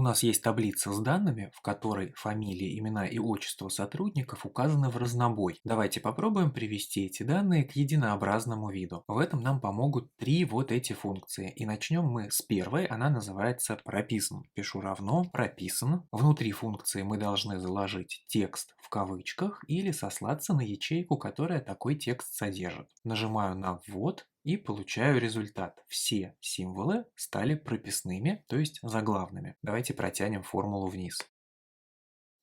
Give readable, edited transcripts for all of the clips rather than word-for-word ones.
У нас есть таблица с данными, в которой фамилии, имена и отчество сотрудников указаны в разнобой. Давайте попробуем привести эти данные к единообразному виду. В этом нам помогут три вот эти функции. И начнем мы с первой, она называется прописан. Пишу равно прописан. Внутри функции мы должны заложить текст в кавычках или сослаться на ячейку, которая такой текст содержит. Нажимаю на ввод и получаю результат. Все символы стали прописными, то есть заглавными. Давайте протянем формулу вниз.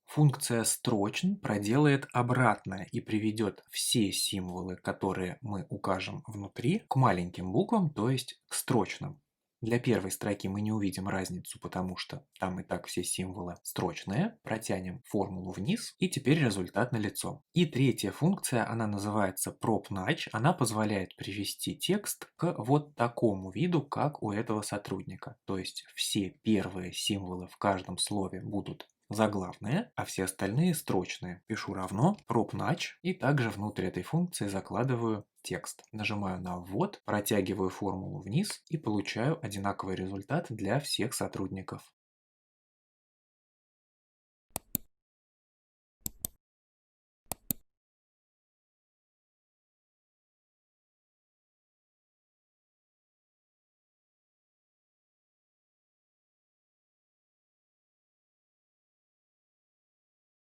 Функция строчен проделает обратное и приведет все символы, которые мы укажем внутри, к маленьким буквам, то есть к строчным. Для первой строки мы не увидим разницу, потому что там и так все символы строчные. Протянем формулу вниз, и теперь результат налицо. И третья функция, она называется propNatch. Она позволяет привести текст к вот такому виду, как у этого сотрудника. То есть все первые символы в каждом слове будут заглавные, а все остальные строчные. Пишу равно propNatch и также внутрь этой функции закладываю текст. Нажимаю на ввод, протягиваю формулу вниз и получаю одинаковый результат для всех сотрудников.